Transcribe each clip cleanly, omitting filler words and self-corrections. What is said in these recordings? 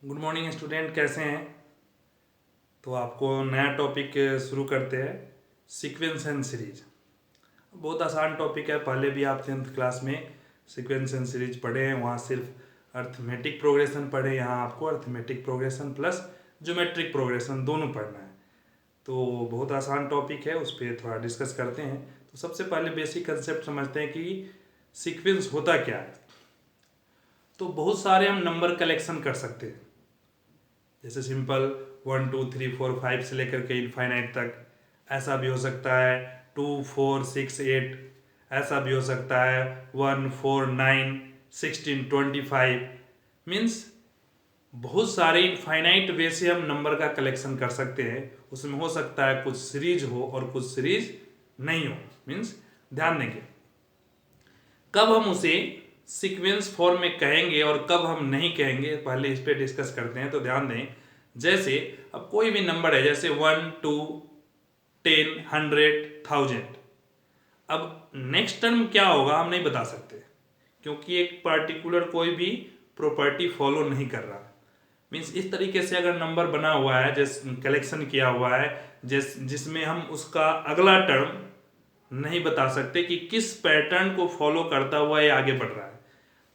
Good morning student, कैसे हैं? तो आपको नया टॉपिक शुरू करते हैं, सीक्वेंस एंड सीरीज। बहुत आसान टॉपिक है, पहले भी आप 10th क्लास में सीक्वेंस एंड सीरीज पढ़े हैं। वहाँ सिर्फ अर्थमेटिक प्रोग्रेशन पढ़े, यहाँ आपको arithmetic progression plus geometric progression दोनों पढ़ना है। तो बहुत आसान टॉपिक है, उस पर थोड़ा डिस्कस करते हैं। तो सबसे पहले बेसिक कंसेप्ट समझते हैं कि सीक्वेंस होता क्या है। तो बहुत सारे हम नंबर कलेक्शन कर सकते हैं, जैसे सिंपल 1 2 3 4 5 से लेकर के इनफाइनाइट तक। ऐसा भी हो सकता है 2 4 6 8। ऐसा भी हो सकता है 1 4 9 16 25। मीन्स बहुत सारे इनफाइनाइट वे से हम नंबर का कलेक्शन कर सकते हैं। उसमें हो सकता है कुछ सीरीज हो और कुछ सीरीज नहीं हो। मीन्स ध्यान देंगे कब हम उसे सीक्वेंस फॉर्म में कहेंगे और कब हम नहीं कहेंगे, पहले इस पे डिस्कस करते हैं। तो ध्यान दें, जैसे अब कोई भी नंबर है, जैसे 1 2 10 100 1000। अब नेक्स्ट टर्म क्या होगा हम नहीं बता सकते, क्योंकि एक पर्टिकुलर कोई भी प्रॉपर्टी फॉलो नहीं कर रहा। मीन्स इस तरीके से अगर नंबर बना हुआ है, जिस कलेक्शन किया हुआ है, जिसमें हम उसका अगला टर्म नहीं बता सकते कि किस पैटर्न को फॉलो करता हुआ ये आगे बढ़ रहा है।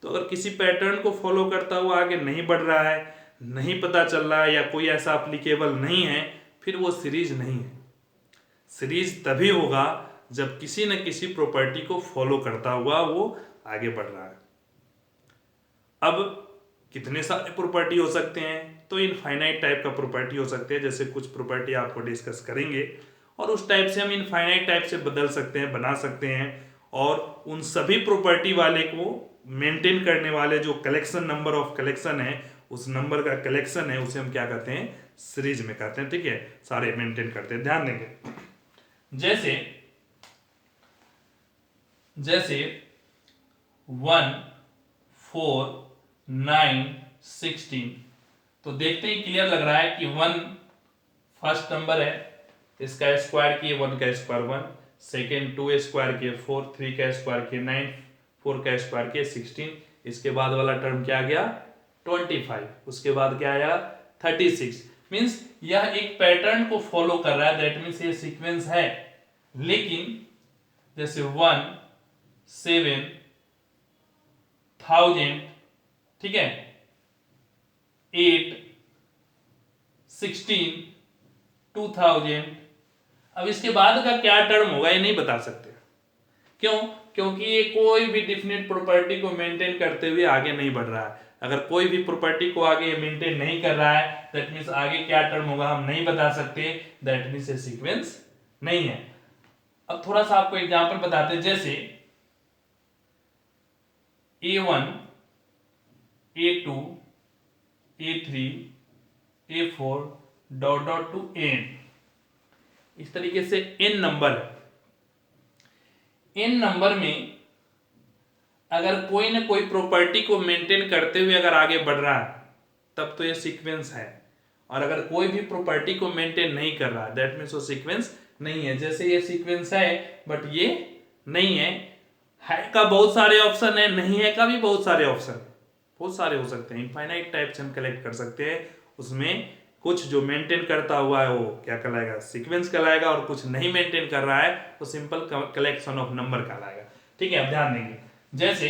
तो अगर किसी पैटर्न को फॉलो करता हुआ आगे नहीं बढ़ रहा है, नहीं पता चल रहा है, या कोई ऐसा अप्लीकेबल नहीं है, फिर वो सीरीज नहीं है। सीरीज तभी होगा जब किसी न किसी प्रॉपर्टी को फॉलो करता हुआ वो आगे बढ़ रहा है। अब कितने सारे प्रॉपर्टी हो सकते हैं? तो इनफाइनाइट टाइप का प्रॉपर्टी हो सकते हैं, जैसे कुछ प्रॉपर्टी आपको डिस्कस करेंगे, और उस टाइप से हम इनफाइनाइट टाइप से बदल सकते हैं, बना सकते हैं। और उन सभी प्रॉपर्टी वाले को मेंटेन करने वाले जो कलेक्शन, नंबर ऑफ कलेक्शन है, उस नंबर का कलेक्शन है, उसे हम क्या कहते हैं? सीरीज में कहते हैं। ठीक है, सारे मेंटेन करते हैं। ध्यान देंगे, जैसे जैसे 1 4 9 16। तो देखते ही क्लियर लग रहा है कि 1 फर्स्ट नंबर है, इसका स्क्वायर किए 1 का स्क्वायर 1, सेकेंड 2 स्क्वायर किए 4, 3 का स्क्वायर किए 9, 4 का स्क्वायर किए 16। इसके बाद वाला टर्म क्या आ गया? 25। उसके बाद क्या आया? 36। मीन्स यह एक पैटर्न को फॉलो कर रहा है, दैट मीन्स ये सीक्वेंस है। लेकिन जैसे 1 7 1000, ठीक है, 8 16 2000। अब इसके बाद का क्या टर्म होगा ये नहीं बता सकते। क्यों? क्योंकि ये कोई भी डिफिनेट प्रॉपर्टी को मेंटेन करते हुए आगे नहीं बढ़ रहा है। अगर कोई भी प्रॉपर्टी को आगे मेंटेन नहीं कर रहा है, दैट मीन्स आगे क्या टर्म होगा हम नहीं बता सकते, दैट मीन्स ये सीक्वेंस नहीं है। अब थोड़ा सा आपको एग्जांपल बताते हैं, जैसे A1 A2 A3 A4 dot dot to N. इस तरीके से n नंबर है। n नंबर में अगर कोई ना कोई प्रॉपर्टी को मेंटेन करते हुए अगर आगे बढ़ रहा है, तब तो ये सीक्वेंस है। और अगर कोई भी प्रॉपर्टी को मेंटेन नहीं कर रहा, दैट मीन्स वो सीक्वेंस नहीं है। जैसे ये सीक्वेंस है बट ये नहीं है। है का बहुत सारे ऑप्शन है, नहीं है का भी बहुत सारे ऑप्शन, बहुत सारे हो सकते हैं। इनफाइनाइट टाइप से हम कलेक्ट कर सकते हैं। उसमें कुछ जो मेंटेन करता हुआ है वो क्या कहलाएगा? सीक्वेंस कहलाएगा, और कुछ नहीं मेंटेन कर रहा है तो सिंपल कलेक्शन ऑफ नंबर कहलाएगा। ठीक है, अब ध्यान देंगे, जैसे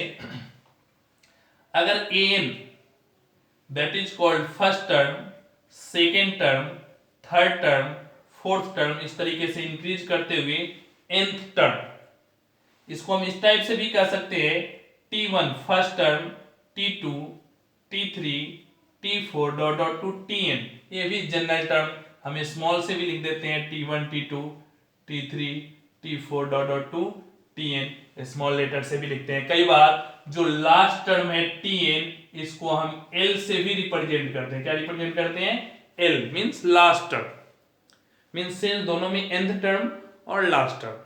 अगर an that is called first term, second term, third term, fourth term, इस तरीके से इंक्रीज करते हुए nth टर्म, इसको हम इस टाइप से भी कह सकते हैं T1 first term, T2 T3 T4 dot dot to Tn। ये भी जनरल टर्म हम स्मॉल से भी लिख देते हैं, T1 T2 T3 T4 dot dot to Tn, small letter से भी लिखते हैं। कई बार जो लास्ट टर्म है Tn, इसको हम L से भी रिप्रेजेंट करते हैं। क्या रिप्रेजेंट करते हैं? L means last term. Means दोनों में nth टर्म और लास्ट टर्म।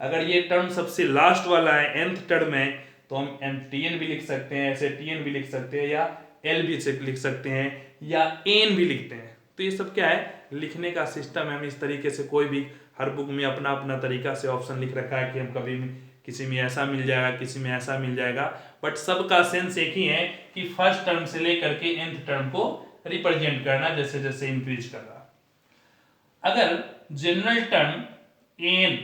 अगर ये टर्म सबसे लास्ट वाला है, nth टर्म है, तो हम Tn भी लिख सकते हैं, ऐसे Tn भी लिख सकते हैं, या L भी लिख सकते हैं, या n भी लिखते हैं। तो ये सब क्या है? लिखने का सिस्टम है। हम इस तरीके से कोई भी, हर बुक में अपना अपना तरीका से ऑप्शन लिख रखा है कि हम कभी भी किसी में ऐसा मिल जाएगा, किसी में ऐसा मिल जाएगा, बट सबका सेंस एक ही है कि फर्स्ट टर्म से लेकर के nth टर्म को रिप्रेजेंट करना जैसे जैसे इंक्रीज कर रहा। अगर जनरल टर्म एन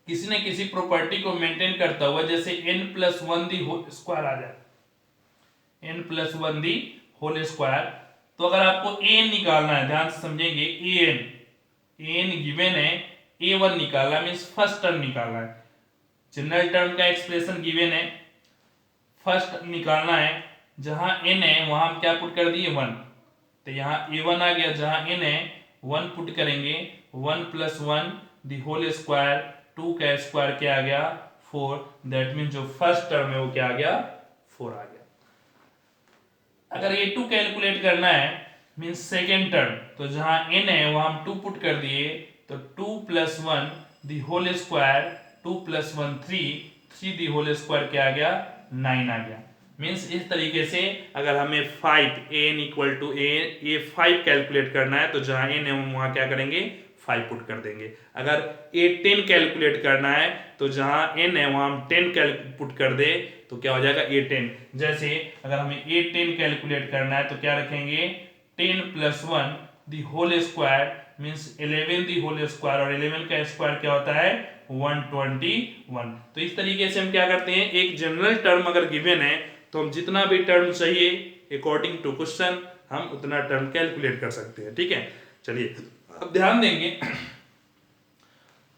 किसी न किसी प्रॉपर्टी को मेंटेन करता हुआ, जैसे n+1 दी होल स्क्वायर आ जाए, n+1 दी होल स्क्वायर, तो अगर आपको एन निकालना है, ध्यान से समझेंगे, एन गिवन है, a1 निकालना मीन्स फर्स्ट टर्म निकालना है। जनरल टर्म का एक्सप्रेशन गिवन है, फर्स्ट निकालना है, जहां n है वहां हम क्या पुट कर दिए 1, तो यहाँ a1 आ गया, जहां n है 1 पुट करेंगे, 1+1 दी होल स्क्वायर, 2 का स्क्वायर क्या आ गया 4, दैट मीन जो फर्स्ट टर्म है वो क्या आ गया 4 आ गया। अगर a2 कैलकुलेट करना है मीन्स सेकेंड टर्म, तो जहां n है वहां हम 2 पुट कर दिए, तो 2+1 the whole square, 2+1 3 the whole square क्या आ गया 9 आ गया। मीन्स इस तरीके से अगर हमें 5 a5 कैलकुलेट करना है, तो जहां n है वहां क्या करेंगे 5 पुट कर देंगे। अगर a10 कैलकुलेट करना है, तो जहां n है वहां हम 10 पुट कर दे, तो क्या हो जाएगा a10। जैसे अगर हमें a10 कैलकुलेट करना है, तो क्या रखेंगे 10+1 the whole square means 11 the whole square, और 11 का स्क्वायर क्या होता है 121। तो इस तरीके से हम क्या करते हैं, एक जनरल टर्म अगर गिवन है तो हम जितना भी टर्म चाहिए अकॉर्डिंग टू क्वेश्चन हम उतना टर्म कैलकुलेट कर सकते हैं। ठीक है, चलिए अब ध्यान देंगे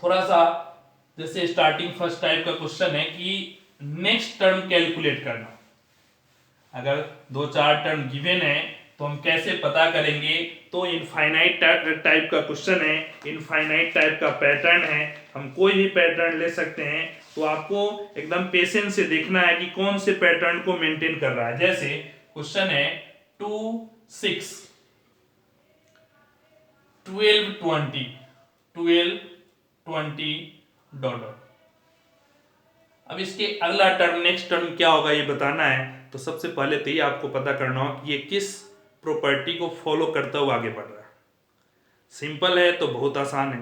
थोड़ा सा, जैसे स्टार्टिंग फर्स्ट टाइप का क्वेश्चन है कि नेक्स्ट टर्म कैलकुलेट करना। अगर 2-4 टर्म गिवन है तो हम कैसे पता करेंगे, तो इनफाइनाइट टाइप का क्वेश्चन है, इनफाइनाइट टाइप का पैटर्न है, हम कोई भी पैटर्न ले सकते हैं, तो आपको एकदम पेशेंस से देखना है कि कौन से पैटर्न को मेंटेन कर रहा है। जैसे क्वेश्चन है 2 6 12 20 डॉट डॉट। अब इसके अगला टर्म नेक्स्ट टर्म क्या होगा ये बताना है, तो सबसे पहले तो ये आपको पता करना हो कि ये किस प्रॉपर्टी को फॉलो करता हुआ आगे बढ़ रहा है। सिंपल है तो बहुत आसान है,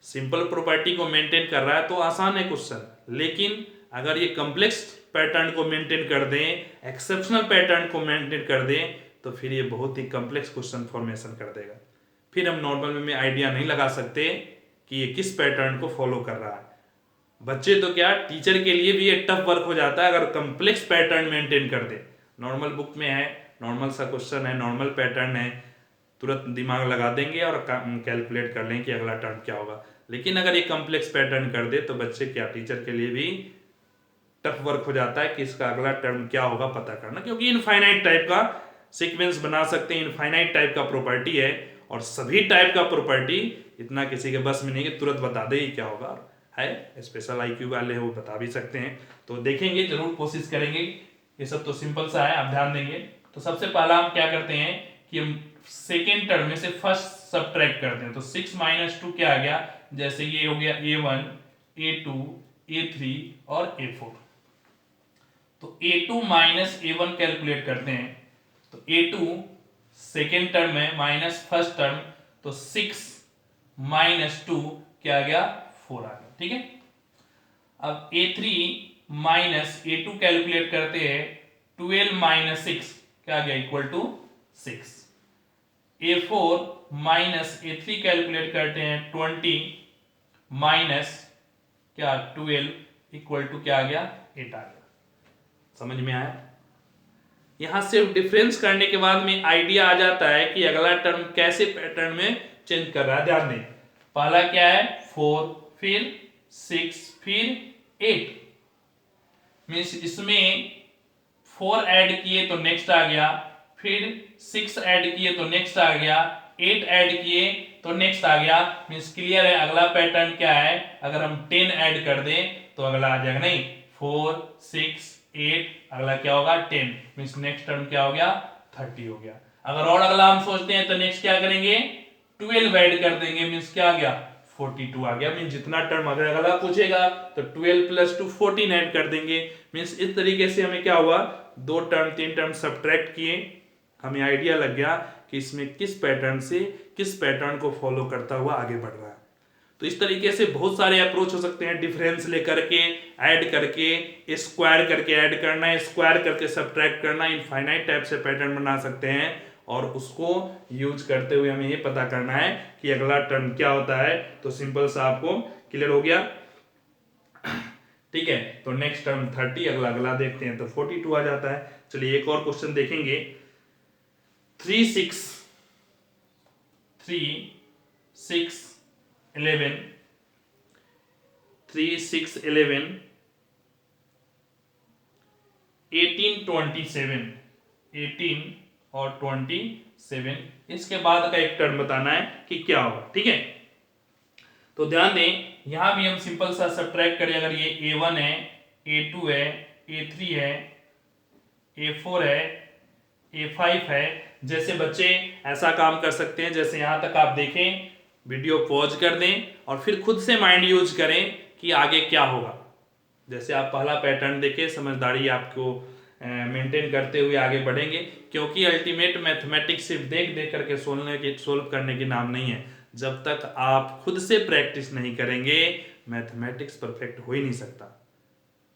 सिंपल प्रॉपर्टी को मेंटेन कर रहा है तो आसान है क्वेश्चन, लेकिन अगर ये कॉम्प्लेक्स पैटर्न को मेंटेन कर दें, एक्सेप्शनल पैटर्न को मेंटेन कर दें, तो फिर ये बहुत ही कॉम्प्लेक्स क्वेश्चन फॉर्मेशन कर देगा। फिर हम नॉर्मल में आइडिया नहीं लगा सकते कि ये किस पैटर्न को फॉलो कर रहा है। बच्चे तो क्या, टीचर के लिए भी ये टफ वर्क हो जाता है अगर कॉम्प्लेक्स पैटर्न मेंटेन कर दे। नॉर्मल बुक में है, नॉर्मल सा क्वेश्चन है, नॉर्मल पैटर्न है, तुरंत दिमाग लगा देंगे और कैलकुलेट कर लें कि अगला टर्म क्या होगा। लेकिन अगर ये कॉम्प्लेक्स पैटर्न कर दे तो बच्चे क्या, टीचर के लिए भी टफ वर्क हो जाता है कि इसका अगला टर्म क्या होगा पता करना, क्योंकि इनफाइनाइट टाइप का सीक्वेंस बना सकते हैं, इनफाइनाइट टाइप का प्रॉपर्टी है, और सभी टाइप का प्रॉपर्टी इतना किसी के बस में नहीं कि तुरंत बता दे क्या होगा। है स्पेशल IQ वाले वो बता भी सकते हैं, तो देखेंगे, जरूर कोशिश करेंगे। ये सब तो सिंपल सा है, आप ध्यान देंगे। तो सबसे पहला हम क्या करते हैं कि हम सेकेंड टर्म में से फर्स्ट सबट्रैक्ट करते हैं, तो 6 - 2 क्या आ गया, जैसे ये हो गया a1 a2 a3 और a4। तो a2 माइनस a1 कैलकुलेट करते हैं, तो a2 सेकेंड टर्म है माइनस फर्स्ट टर्म, तो 6 - 2 क्या आ गया 4 आ गया। ठीक है, अब a3 माइनस a2 कैलकुलेट करते हैं, 12 - 6 क्या आ गया equal to 6। a4 minus a3 calculate करते हैं, 20 माइनस क्या 12 इक्वल टू क्या आ गया 8 आ गया। समझ में आया? यहां से डिफरेंस करने के बाद में आइडिया आ जाता है कि अगला टर्म कैसे पैटर्न में चेंज कर रहा है। ध्यान दें, पहला क्या है 4, फिर 6, फिर 8, मीन्स इसमें 4 ऐड किए तो नेक्स्ट आ गया, फिर 6 ऐड किए तो नेक्स्ट आ गया, 8 ऐड किए तो नेक्स्ट आ गया। मीन्स क्लियर है अगला पैटर्न क्या है, अगर हम 10 ऐड कर दें तो अगला आ जाएगा, नहीं 4 6 8 अगला क्या होगा 10, मीन्स नेक्स्ट टर्म क्या हो गया 30 हो गया। अगर और अगला हम सोचते हैं तो नेक्स्ट क्या करेंगे 12 ऐड कर देंगे, मीन्स क्या आ गया 42 आ गया। मीन्स जितना टर्म अगर अगला पूछेगा तो 12 + 2 14 ऐड कर देंगे। मीन्स इस तरीके से हमें क्या हुआ, 2 टर्म 3 टर्म सब्ट्रैक्ट किए, हमें आइडिया लग गया कि इसमें किस पैटर्न से किस पैटर्न को फॉलो करता हुआ आगे बढ़ रहा है। तो तो इस तरीके से बहुत सारे अप्रोच हो सकते हैं, डिफरेंस लेकर के, ऐड करके, स्क्वायर करके ऐड करना, स्क्वायर करके सब्ट्रैक्ट करना, इनफाइनाइट टाइप से पैटर्न बना सकते हैं। और उसको यूज करते हुए हमें ये पता करना है कि अगला टर्म क्या होता है। तो सिंपल सा आपको क्लियर हो गया, ठीक है। तो नेक्स्ट टर्म 30, अगला अगला देखते हैं तो 42 आ जाता है। चलिए एक और क्वेश्चन देखेंगे। 3 6 11 3 6 11 18 27 18 और 27, इसके बाद का एक टर्म बताना है कि क्या होगा, ठीक है। तो ध्यान दें, यहां भी हम सिंपल सा सब्ट्रैक्ट करें। अगर ये A1 है, A2 है, A3 है, A4 है, A5 है, जैसे बच्चे ऐसा काम कर सकते हैं, जैसे यहां तक आप देखें, वीडियो पॉज कर दें और फिर खुद से माइंड यूज करें कि आगे क्या होगा। जैसे आप पहला पैटर्न देखें, समझदारी आपको मेंटेन करते हुए आगे बढ़ेंगे, क्योंकि अल्टीमेट मैथमेटिक्स सिर्फ देख देख करके सोल्व करने की नाम नहीं है। जब तक आप खुद से प्रैक्टिस नहीं करेंगे, मैथमेटिक्स परफेक्ट हो ही नहीं सकता।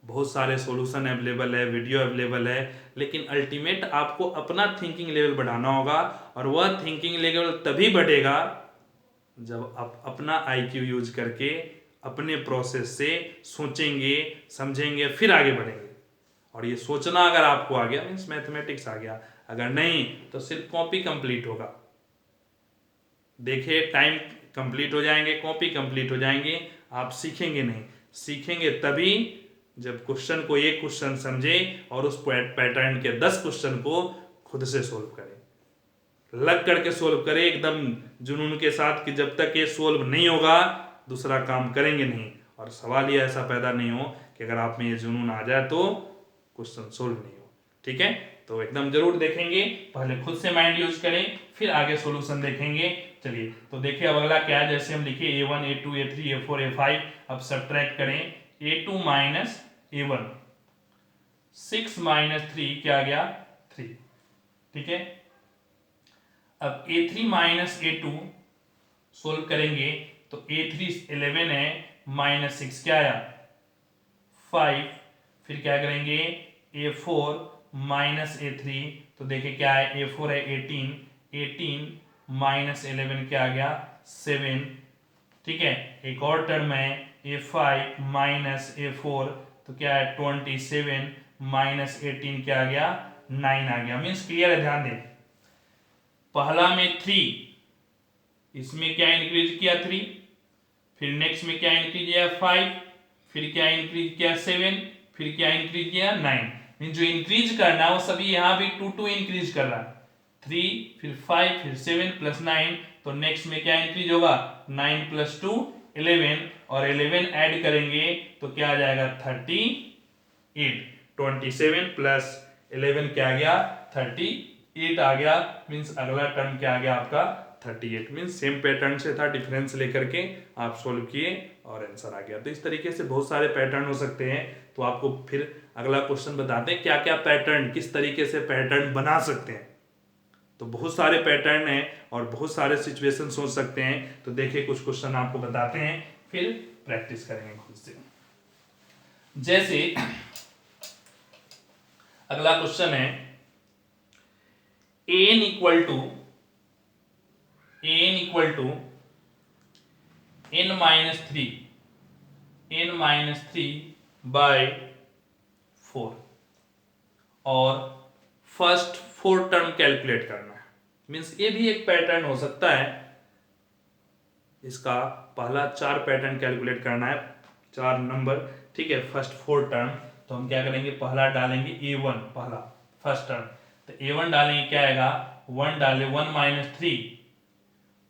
बहुत सारे सॉल्यूशन अवेलेबल है, वीडियो अवेलेबल है, लेकिन अल्टीमेट आपको अपना थिंकिंग लेवल बढ़ाना होगा। और वह थिंकिंग लेवल तभी बढ़ेगा जब आप अपना IQ यूज करके अपने प्रोसेस से सोचेंगे, समझेंगे, फिर आगे बढ़ेंगे। और ये सोचना अगर आपको आ गया मीन्स मैथमेटिक्स आ गया, अगर नहीं तो सिर्फ कॉपी कंप्लीट होगा। देखिए टाइम कंप्लीट हो जाएंगे, कॉपी कंप्लीट हो जाएंगे, आप सीखेंगे नहीं। सीखेंगे तभी जब क्वेश्चन को एक क्वेश्चन समझे और उस पैटर्न के 10 क्वेश्चन को खुद से सोल्व करें, लग करके सोल्व करें एकदम जुनून के साथ, कि जब तक ये सोल्व नहीं होगा दूसरा काम करेंगे नहीं। और सवाल ये ऐसा पैदा नहीं हो कि अगर आप में ये जुनून आ जाए तो क्वेश्चन सोल्व नहीं हो, ठीक है। तो एकदम जरूर देखेंगे, पहले खुद से माइंड यूज करें, फिर आगे सॉल्यूशन देखेंगे। चलिए तो देखिए अब अगला क्या है। जैसे हम लिखे A1 A2 A3 A4 A5, अब सब्ट्रैक्ट करें A2 माइनस A1, 6 माइनस 3 क्या आ गया 3, ठीक है। अब A3 माइनस A2 सोल्व करेंगे तो A3 11 है, माइनस 6 क्या आया 5, फिर क्या करेंगे A4 माइनस A3, तो देखिए क्या है A4 है 18, 18 माइनस 11 क्या आ गया 7, ठीक है। एक और टर्म है A5 माइनस A4, तो क्या है 27 माइनस 18 क्या आ गया 9 आ गया। मीन्स क्लियर है, ध्यान दें। पहला में 3, इसमें क्या इंक्रीज किया 3, फिर नेक्स्ट में क्या इंक्रीज किया 5, फिर क्या इंक्रीज किया 7, फिर क्या इंक्रीज किया 9। मीन जो इंक्रीज करना है वो सभी यहाँ भी 2 2 इंक्रीज कर रहा है, 3 फिर 5 फिर 7 प्लस 9, तो नेक्स्ट में क्या इंक्रीज होगा 9 प्लस 2 11, और 11 ऐड करेंगे तो क्या आ जाएगा 38, 27 प्लस 11 क्या आ गया 38 आ गया। मीन्स अगला टर्म क्या आ गया आपका 38। मीन्स सेम पैटर्न से था, डिफरेंस लेकर के आप सोल्व किए और आंसर आ गया। तो इस तरीके से बहुत सारे पैटर्न हो सकते हैं। तो आपको फिर अगला क्वेश्चन बताते हैं क्या क्या पैटर्न, किस तरीके से पैटर्न बना सकते हैं। तो बहुत सारे पैटर्न हैं और बहुत सारे सिचुएशन सोच सकते हैं। तो देखिए कुछ क्वेश्चन आपको बताते हैं, फिर प्रैक्टिस करेंगे खुद से। जैसे अगला क्वेश्चन है an equal to n minus 3 by 4 और फर्स्ट 4 टर्म कैलकुलेट करना है। मीन्स ये भी एक पैटर्न हो सकता है। इसका पहला 4 पैटर्न कैलकुलेट करना है, 4 नंबर, ठीक है। फर्स्ट 4 टर्म, तो हम क्या करेंगे पहला डालेंगे A1, पहला फर्स्ट टर्म, तो A1 डालेंगे क्या आएगा 1 डाले 1 माइनस 3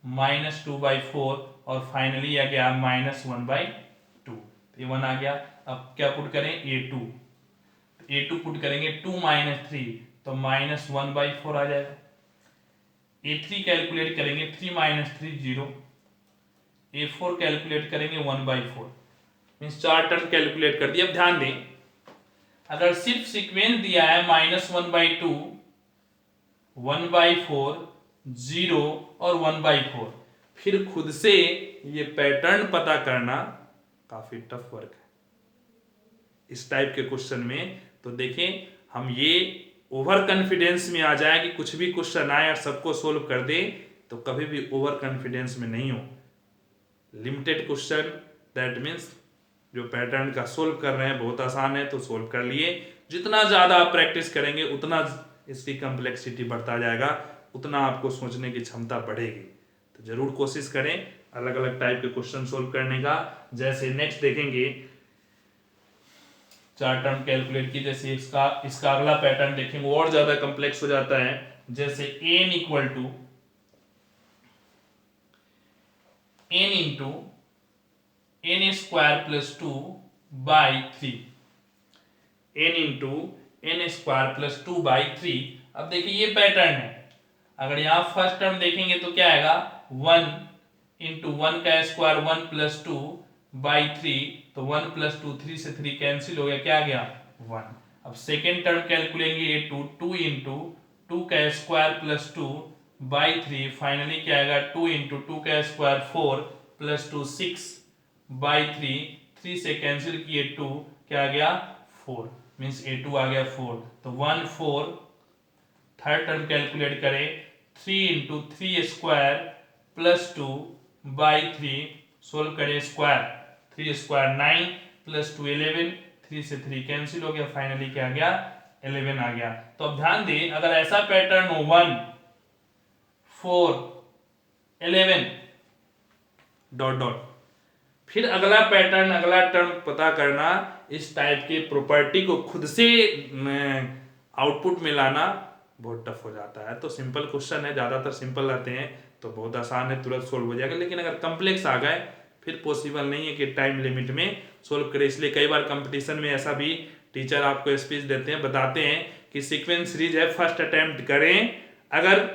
माइनस 2 बाई 4, और फाइनली आ गया माइनस 1 बाई 2, A1 आ गया। अब क्या पुट करें A2 पुट करेंगे 2 माइनस 3, तो माइनस 1 बाई 4 आ जाएगा। A3 कैलकुलेट करेंगे 3 माइनस 3 0, A4 कैलकुलेट करेंगे 1 बाई 4। मीन्स 4 टर्म कैलकुलेट कर दिया। अब ध्यान दें, अगर सिर्फ सीक्वेंस दिया है माइनस 1 बाई 2, 1 बाई 4, 0 और 1 बाई 4, फिर खुद से ये पैटर्न पता करना काफी टफ वर्क है इस टाइप के क्वेश्चन में। तो देखें, हम ये ओवर कॉन्फिडेंस में आ जाए कि कुछ भी क्वेश्चन आए और सबको सोल्व कर दे, तो कभी भी ओवर कॉन्फिडेंस में नहीं हो। लिमिटेड क्वेश्चन, दैट मीन्स जो पैटर्न का सोल्व कर रहे हैं बहुत आसान है तो सोल्व कर लिए। जितना ज़्यादा आप प्रैक्टिस करेंगे उतना इसकी कम्प्लेक्सिटी बढ़ता जाएगा, उतना आपको सोचने की क्षमता बढ़ेगी। तो जरूर कोशिश करें अलग अलग टाइप के क्वेश्चन सोल्व करने का। जैसे नेक्स्ट देखेंगे 4 टर्म कैलकुलेट की, जैसे इसका अगला पैटर्न देखेंगे वो और ज्यादा कम्प्लेक्स हो जाता है। जैसे n equal to n into n square plus 2 by 3, n into n square plus 2 by 3। अब देखिए ये पैटर्न है, अगर यहाँ फर्स्ट टर्म देखेंगे तो क्या आएगा 1 इंटू 1 का स्क्वायर 1 प्लस 2 बाई 3, तो 1 प्लस 2 3 से 3 कैंसिल हो गया, क्या आ गया 1। अब सेकेंड टर्म कैलकुलेंगे ये 2 इंटू 2 का स्क्वायर प्लस 2 बाई 3, फाइनली क्या आएगा 2 इंटू 2 का स्क्वायर 4 प्लस 2 6 बाई 3 से कैंसिल किए 2, क्या आ गया 4, मीन्स a2 आ गया 4। तो 1 4, थर्ड टर्म कैलकुलेट करें 3 into 3 square plus 2 by 3, solve करें स्क्वायर 3 स्क्वायर 9 प्लस 2 11, 3 से 3 कैंसिल हो गया, फाइनली क्या आ गया 11 आ गया। तो अब ध्यान दें, अगर ऐसा पैटर्न हो 1 4 11 डॉट डॉट, फिर अगला पैटर्न अगला टर्म पता करना, इस टाइप के प्रॉपर्टी को खुद से आउटपुट में लाना बहुत टफ हो जाता है। तो सिंपल क्वेश्चन है, ज़्यादातर सिंपल रहते हैं तो बहुत आसान है, तुरंत सोल्व हो जाएगा। लेकिन अगर कम्प्लेक्स आ गए फिर पॉसिबल नहीं है कि टाइम लिमिट में सोल्व करें। इसलिए कई बार कंपटीशन में ऐसा भी टीचर आपको स्पीच देते हैं, बताते हैं कि सीक्वेंस सीरीज है, फर्स्ट अटेम्प्ट करें। अगर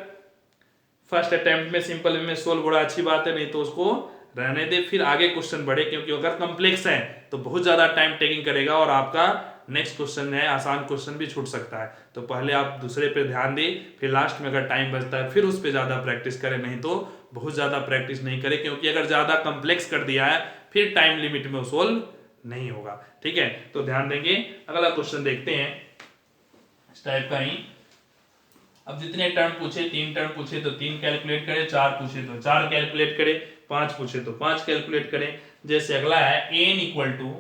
फर्स्ट अटेम्प्ट में सिंपल में सोल्व बड़ा अच्छी बात है, नहीं तो उसको रहने दे, फिर आगे क्वेश्चन बढ़े। क्योंकि अगर कम्प्लेक्स है तो बहुत ज़्यादा टाइम टेकिंग करेगा और आपका नेक्स्ट क्वेश्चन है आसान क्वेश्चन भी छूट सकता है। तो पहले आप दूसरे पे ध्यान दें, फिर लास्ट में अगर टाइम बचता है फिर उस पर ज़्यादा प्रैक्टिस करें, नहीं तो बहुत ज़्यादा प्रैक्टिस नहीं करें। क्योंकि अगर ज़्यादा कम्प्लेक्स कर दिया है फिर टाइम लिमिट में सोल्व नहीं होगा। ठीक है, तो ध्यान देंगे। अगला क्वेश्चन देखते हैं इस टाइप का ही। अब जितने टर्म पूछे, 3 टर्म पूछे तो 3 कैलकुलेट करें, 4 पूछे तो 4 कैलकुलेट करें, 5 पूछे तो 5 कैलकुलेट करें। जैसे अगला है n equal to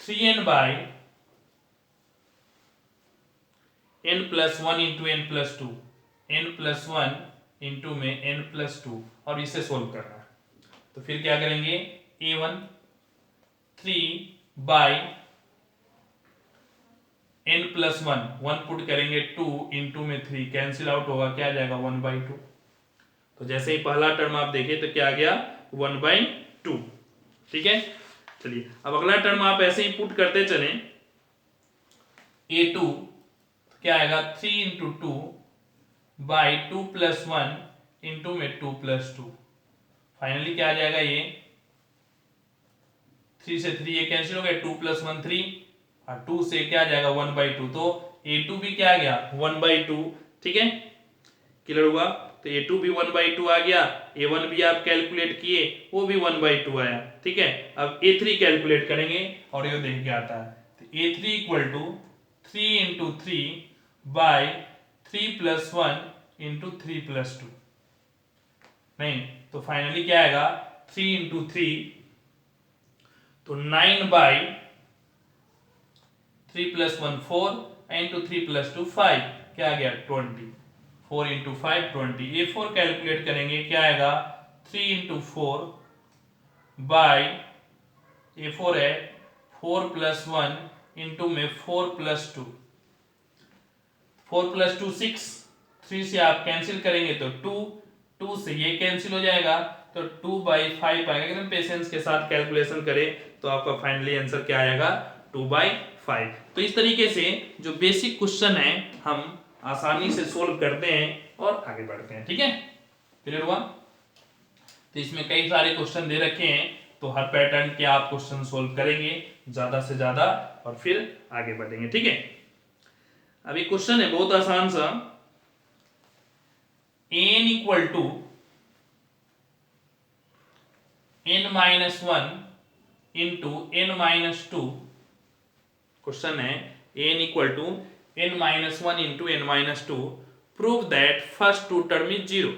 3n by n plus 1 into n plus 2, n plus 1 into में n प्लस 2, और इसे सोल्व करना है। तो फिर क्या करेंगे a1 3 by n plus 1 put करेंगे 2 इंटू में 3 कैंसिल आउट होगा, क्या आ जाएगा 1/2। तो जैसे ही पहला टर्म आप देखें तो क्या आ गया 1/2। ठीक है, चलिए अब अगला टर्म आप ऐसे ही पुट करते चलें a2, तो क्या आएगा 3 इंटू 2 बाई 2 प्लस 1 इंटू में 2 प्लस 2, फाइनली क्या आ जाएगा ये 3 से 3 ये कैंसिल हो गया, 2 प्लस 1 3 और 2 से क्या आ जाएगा 1/2। तो a2 भी क्या आ गया 1/2। ठीक है, क्लियर हुआ। तो a2 भी 1/2 आ गया, a1 भी आप कैलकुलेट किए वो भी 1/2 आया। ठीक है, अब a3 कैलकुलेट करेंगे और ये देख के आता है। तो a3 equal to 3 into 3 by 3 plus 1 into 3 plus 2, नहीं तो फाइनली क्या आएगा 3 इंटू 3, तो 9 बाई 3 प्लस 1 4 इंटू 3 प्लस 2 5, क्या आ गया 20, 4 इंटू 5 20। a4 कैलकुलेट करेंगे, क्या आएगा 3 इंटू 4 बाई a4 है 4 प्लस 1 इंटू में 4 प्लस 2, 4 प्लस 2 6, 3 से आप कैंसिल करेंगे तो 2 से ये कैंसिल हो जाएगा, तो 2/5 आएगा। एकदम पेशेंस के साथ कैलकुलेशन करें तो आपका फाइनली आंसर क्या आएगा 2/5। तो इस तरीके से जो बेसिक क्वेश्चन है हम आसानी से सोल्व करते हैं और आगे बढ़ते हैं। ठीक है, क्लियर हुआ। तो इसमें कई सारे क्वेश्चन दे रखे हैं, तो हर पैटर्न के आप क्वेश्चन सोल्व करेंगे ज्यादा से ज्यादा और फिर आगे बढ़ेंगे। ठीक है, अभी क्वेश्चन है बहुत आसान सा, n equal to n minus one into n minus two, question है n equal to n minus one into n minus two, prove that first two term is zero.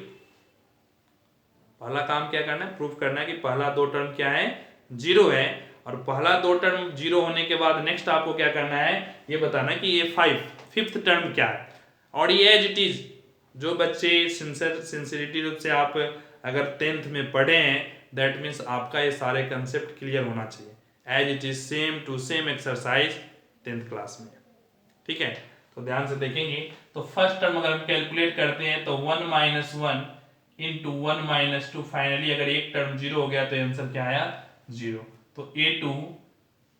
पहला काम क्या करना है, प्रूव करना है कि पहला दो टर्म क्या है, जीरो है। और पहला दो टर्म जीरो होने के बाद नेक्स्ट आपको क्या करना है, ये बताना है कि ये फिफ्थ टर्म क्या है। और ये एज इट इज, जो बच्चे सिंसियरिटी रूप से आप अगर 10th में पढ़े हैं, दैट मीन्स आपका ये सारे कंसेप्ट क्लियर होना चाहिए। As it is same to same exercise 10th class में, ठीक है। तो ध्यान से देखेंगे, तो फर्स्ट टर्म अगर हम कैलकुलेट करते हैं तो 1 minus one into 1 minus two, finally अगर एक टर्म जीरो हो गया तो आंसर क्या आया, जीरो। तो a2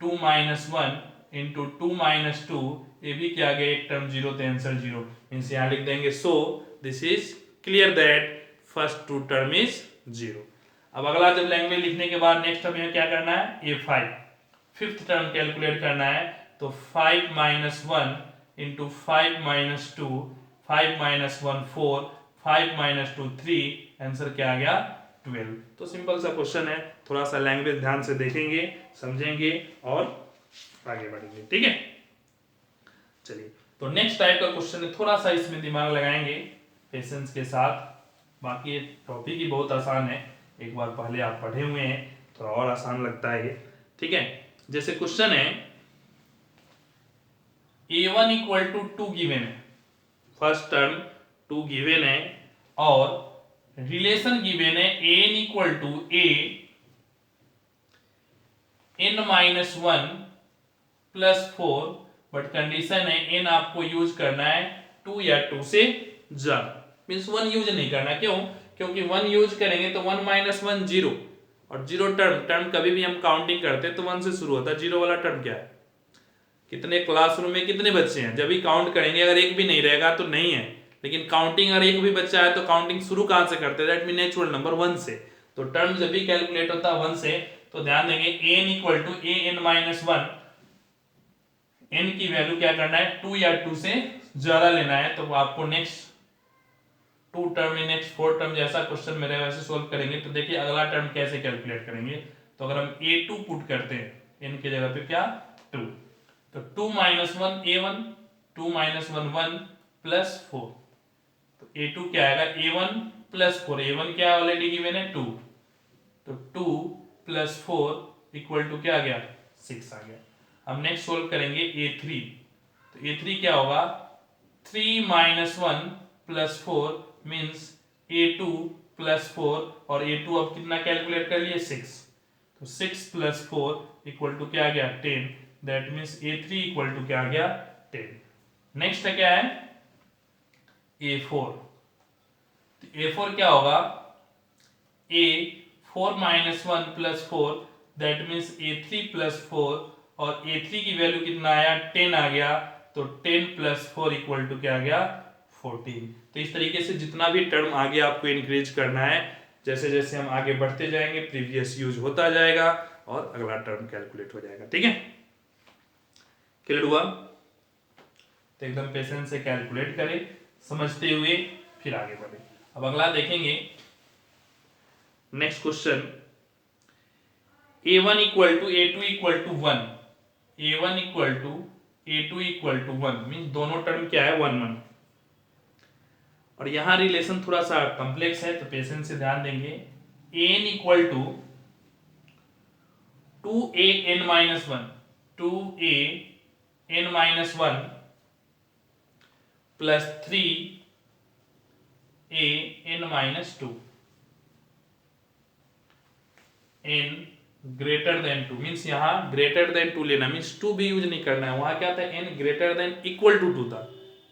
2 minus one into 2 minus two, ये भी क्या आ गया, एक टर्म जीरो तो आंसर जीरो। मीन्स यहाँ लिख देंगे so this is clear that first two term is zero. अब अगला जब लैंग्वेज लिखने के बाद नेक्स्ट हमें क्या करना है, a5 फिफ्थ टर्म कैलकुलेट करना है। तो 5 minus one into 5 minus two, 5 minus one 4, 5 minus two 3, answer क्या आ गया 12। तो सिंपल सा क्वेश्चन है, थोड़ा सा लैंग्वेज ध्यान से देखेंगे, समझेंगे और आगे बढ़ेंगे, ठीक है। चलिए, तो नेक्स्ट टाइप का क्वेश्चन है, थोड़ा सा इसमें दिमाग लगाएंगे पेशेंस के साथ। बाकी ये टॉपिक ही बहुत आसान है, एक बार पहले आप पढ़े हुए हैं तो और आसान लगता है ये, ठीक है। जैसे क्वेश्चन है a1 इक्वल टू 2 गिवन है, फर्स्ट टर्म 2 गिवन है और रिलेशन गिवन है n equal to a n minus one plus 4, but condition है n आपको यूज करना है 2 या 2 से ज्यादा, मीन्स 1 यूज नहीं करना। क्यों, क्योंकि 1 यूज करेंगे तो 1 माइनस वन जीरो, और जीरो टर्म कभी भी हम काउंटिंग करते हैं तो 1 से शुरू होता है। जीरो वाला टर्म क्या है, कितने क्लासरूम में कितने बच्चे हैं, जब भी काउंट करेंगे, अगर एक भी नहीं रहेगा तो नहीं है, लेकिन काउंटिंग अगर एक भी बच्चा है तो काउंटिंग शुरू कहां से करते हैं, दैट मीन नेचुरल नंबर 1 से। तो टर्म जब भी कैलकुलेट होता है 1 से, तो ध्यान देंगे n equal to a n minus one, n की वैल्यू क्या करना है, 2 या 2 से ज्यादा लेना है। तो आपको नेक्स्ट 2 टर्म में नेक्स्ट 4 टर्म जैसा क्वेश्चन मेरे वैसे सोल्व करेंगे। तो देखिए अगला टर्म कैसे कैलकुलेट करेंगे, तो अगर हम a2 पुट करते हैं n की जगह पे क्या 2, तो 2 minus one a1, 2 minus one 1 plus 4, तो a2 क्या आएगा a1 प्लस 4, a1 क्या ऑलरेडी गिवन है 2, तो 2 प्लस 4 इक्वल टू क्या आ गया 6 आ गया। हम नेक्स्ट सोल्व करेंगे a3, तो a3 क्या होगा 3 minus one plus 4 means a2 plus 4, और a2 अब कितना कैलकुलेट कर लिए 6, तो 6 प्लस 4 इक्वल टू क्या आ गया 10, that means a3 equal to क्या आ गया 10। नेक्स्ट क्या है a4, तो a4 क्या होगा a 4 minus one plus 4, that means a3 plus 4, और a3 की वैल्यू कितना आया 10 आ गया, तो 10 प्लस 4 इक्वल टू क्या आ गया 14। तो इस तरीके से जितना भी टर्म आगे आपको इंक्रीज करना है, जैसे जैसे हम आगे बढ़ते जाएंगे प्रीवियस यूज होता जाएगा और अगला टर्म कैलकुलेट हो जाएगा, ठीक है। क्लियर हुआ, तो एकदम पेशेंस से कैलकुलेट करें, समझते हुए फिर आगे बढ़े। अब अगला देखेंगे next question, a1 equal to a2 equal to 1, a1 equal to a2 equal to 1 means दोनों टर्म क्या है 1 1, और यहां रिलेशन थोड़ा सा कॉम्प्लेक्स है, तो पेशेंस से ध्यान देंगे। n equal to 2a n minus one, 2a n minus one plus 3a n minus two, n greater than 2 means यहाँ ग्रेटर देन 2 लेना, मीन्स 2 भी यूज नहीं करना है। वहां क्या था n greater than equal to 2 था,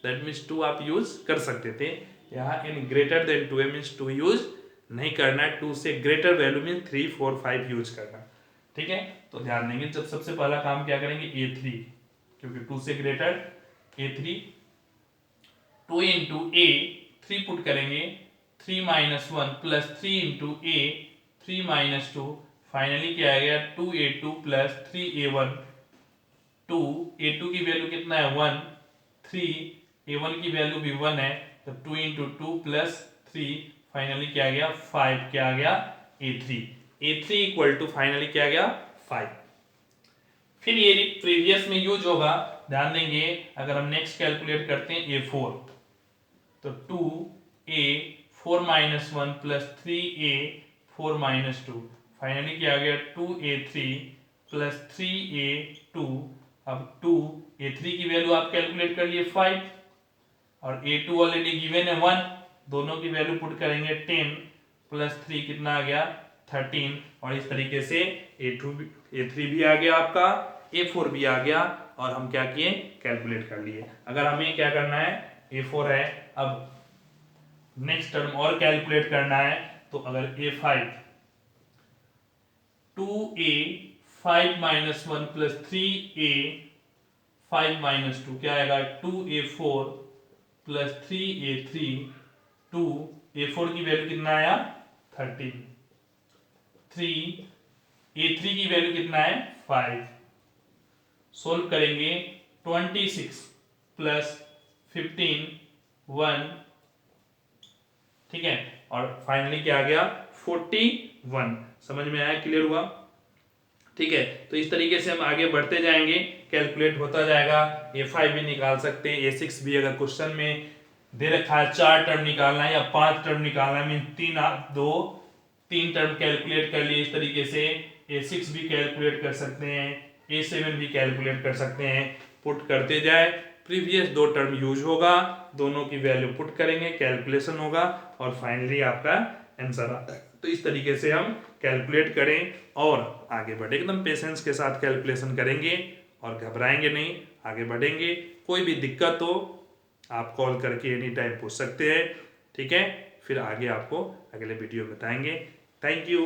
दैट मीन्स 2 आप यूज कर सकते थे। यहाँ n ग्रेटर देन 2 है मीन्स 2 यूज नहीं करना है, 2 से ग्रेटर वैल्यू मीन्स 3 4 5 यूज करना, ठीक है। तो ध्यान देंगे, जब सबसे पहला काम क्या करेंगे a3, क्योंकि 2 से greater a3, 2 into a 3 put करेंगे, 3 minus one plus 3 into a 3 minus two, finally क्या आ गया 2a2 प्लस 3a1, 2 a2 की वैल्यू कितना है 1, 3 a1 की वैल्यू भी 1 है, तो 2 इंटू 2 प्लस 3, फाइनली क्या आ गया 5, क्या आ गया A3 इक्वल टू फाइनली क्या आ गया 5। फिर ये प्रीवियस में यूज होगा, ध्यान देंगे अगर हम नेक्स्ट कैलकुलेट करते हैं A4 तो 2A 4 minus 1 plus 3A 4 minus 2, finally क्या आ गया 2A3 प्लस 3A2। अब 2A3 की वैल्यू आप कैलकुलेट कर लिए 5 और A2 ऑलरेडी गिवन है 1, दोनों की वैल्यू पुट करेंगे 10 प्लस 3 कितना आ गया 13, और इस तरीके से A3 भी आ गया आपका, A4 भी आ गया, और हम क्या किए कैलकुलेट कर लिए। अगर हमें क्या करना है A4 है, अब नेक्स्ट टर्म और कैलकुलेट करना है, तो अगर A5 2A 5 minus 1 plus 3A 5 minus 2 क्या आएगा 2A4 प्लस 3A3, 2A4 की वैल्यू कितना आया 13, 3A3 की वैल्यू कितना है 5। सोल्व करेंगे 26 प्लस 15 1, ठीक है, और फाइनली क्या आ गया 41। समझ में आया, क्लियर हुआ, ठीक है। तो इस तरीके से हम आगे बढ़ते जाएंगे, कैलकुलेट होता जाएगा। A5 भी निकाल सकते हैं, A6 भी अगर क्वेश्चन में दे रखा है 4 टर्म निकालना है या 5 टर्म निकालना है, मीन 3 टर्म कैलकुलेट कर लिए इस तरीके से। A6 भी कैलकुलेट कर सकते हैं, A7 भी कैलकुलेट कर सकते हैं, पुट करते जाए, प्रीवियस 2 टर्म यूज होगा, दोनों की वैल्यू पुट करेंगे, कैलकुलेशन होगा और फाइनली आपका आंसर आता है। तो इस तरीके से हम कैलकुलेट करें और आगे बढ़े, एकदम पेशेंस के साथ कैलकुलेशन करेंगे और घबराएंगे नहीं, आगे बढ़ेंगे। कोई भी दिक्कत हो आप कॉल करके एनी टाइम पूछ सकते हैं, ठीक है। फिर आगे आपको अगले वीडियो बताएंगे। Thank you.